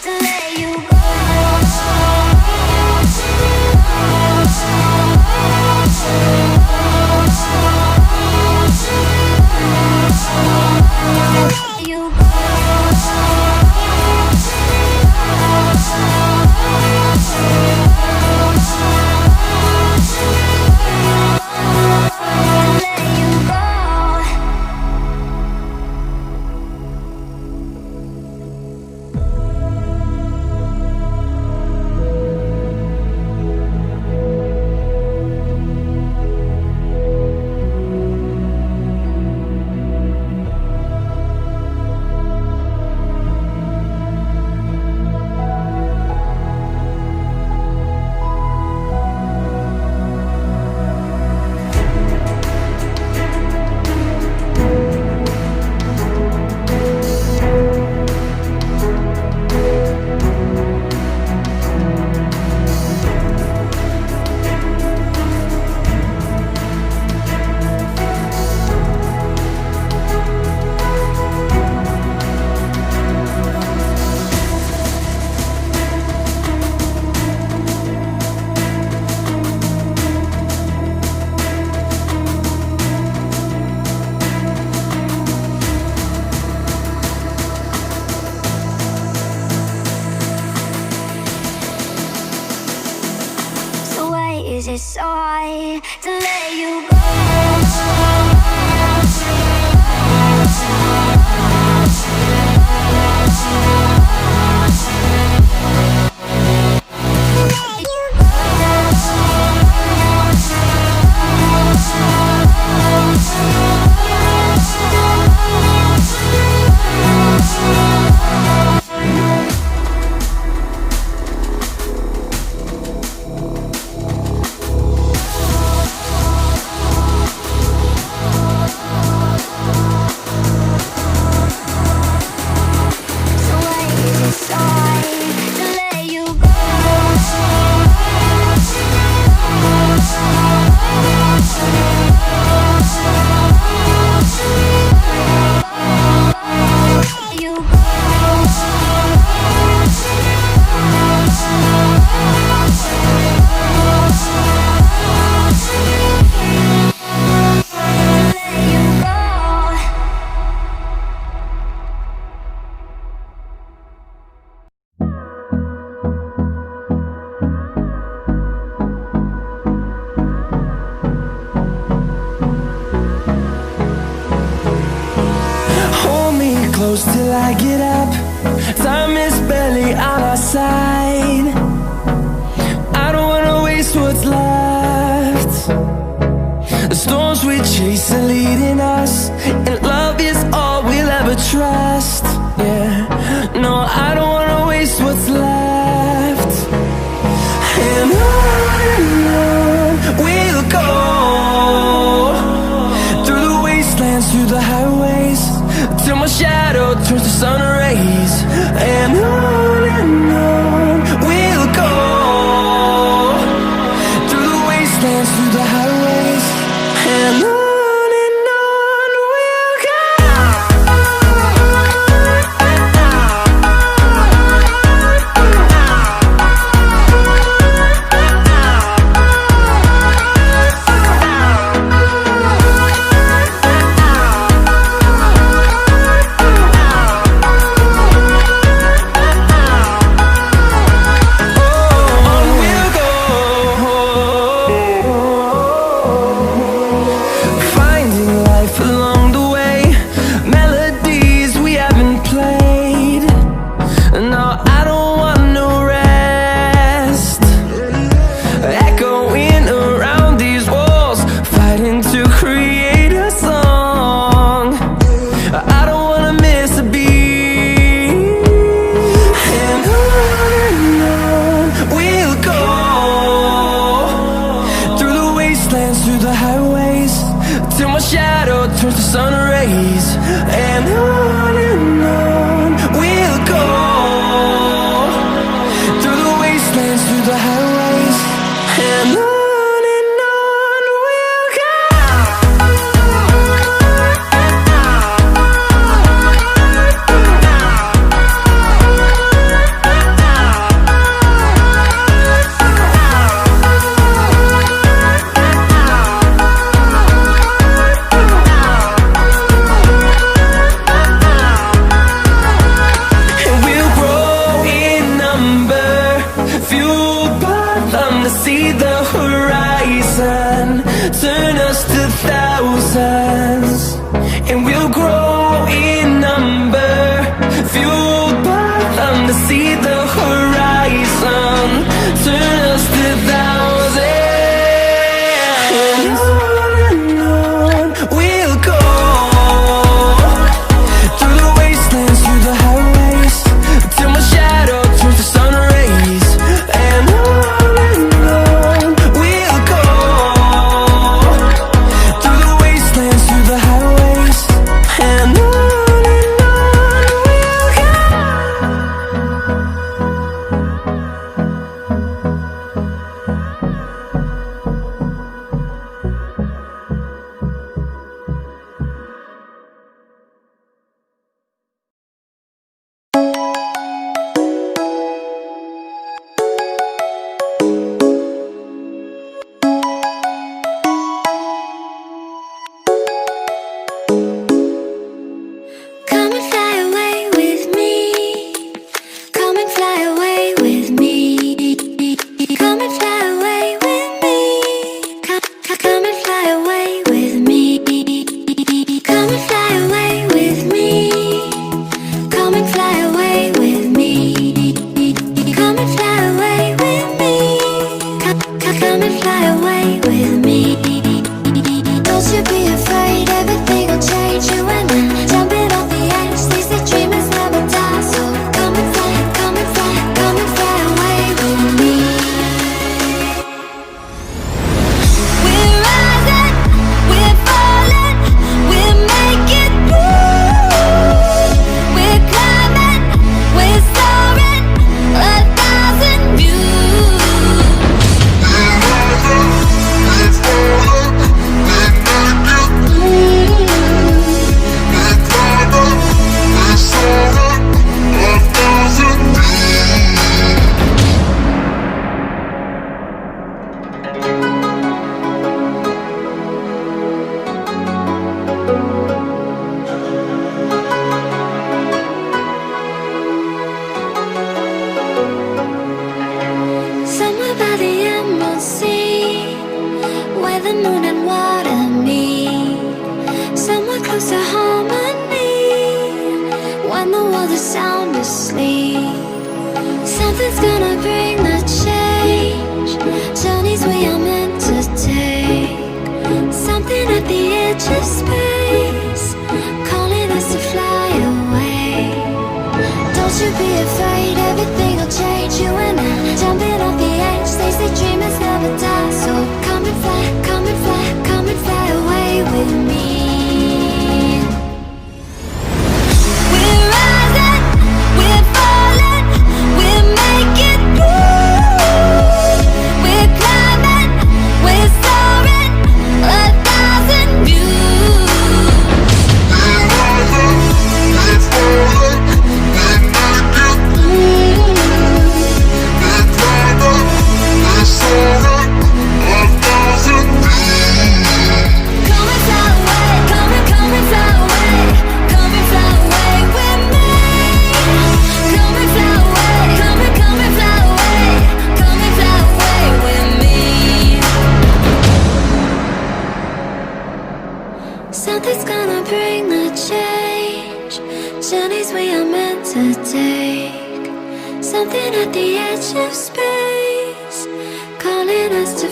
to let you go. You go. Is it so hard to let you go? Close till I get up. Time is barely on our side. I don't wanna waste what's left. The storms we chase are leading us, and love is all we'll ever trust. Yeah, no, I don't wanna waste what's left. And on we'll go, through the wastelands, through the highways, till my shadow turns to sun rays. And on we'll go, through the wastelands, through the highways, and on we'll go. Turns to sun rays, and on we'll go, through the wastelands, through the highways, and on we'll go. fueled by them to see the horizon, turn us to thousands, and we'll grow in number. Fueled by them to see the horizon, turn us to thousands, and on we'll go, through the wastelands, through the highways, till my shadow turns to sun rays. And on we'll go, through the wastelands, through the highways, and on we'll go. Come and fly away with me. Come and fly away with me. Come and fly away with me. Come and fly away with me. Come and fly away with me. Come and fly away with me. Come and fly away with me. Come and fly away with me. Don't you be afraid, everything will change. You and I, jumping off the edge. They say dreamers never die, so come and fly, come and fly, come and fly away with me. We're rising, we're falling, we're making moves. We're climbing, we're soaring, 1,000 views. We're rising, we're falling, we're making moves. We're climbing, we're soaring, 1,000 Somewhere by the emerald sea, where the moon and water meet. Somewhere close to harmony, when the world is sound asleep. Something's gonna bring the change, journeys we are meant to take. Something at the edge of space, calling us to fly away. Don't you be afraid, everything will change. You and I, jumping off the edge. They say dreamers never die, so come and fly, come and fly, come and fly away with me. We're rising, we're falling, we're making moves. We're climbing, we're soaring, 1,000 views. We're rising, we're falling, we're making moves. We're climbing, we're soaring, 1,000 views. Come and fly away, come and fly away, come and fly away with me. Come and fly away, come and fly away, come and fly away with me. Something's gonna bring the change, journeys we are meant to take. Something at the edge of space, calling us to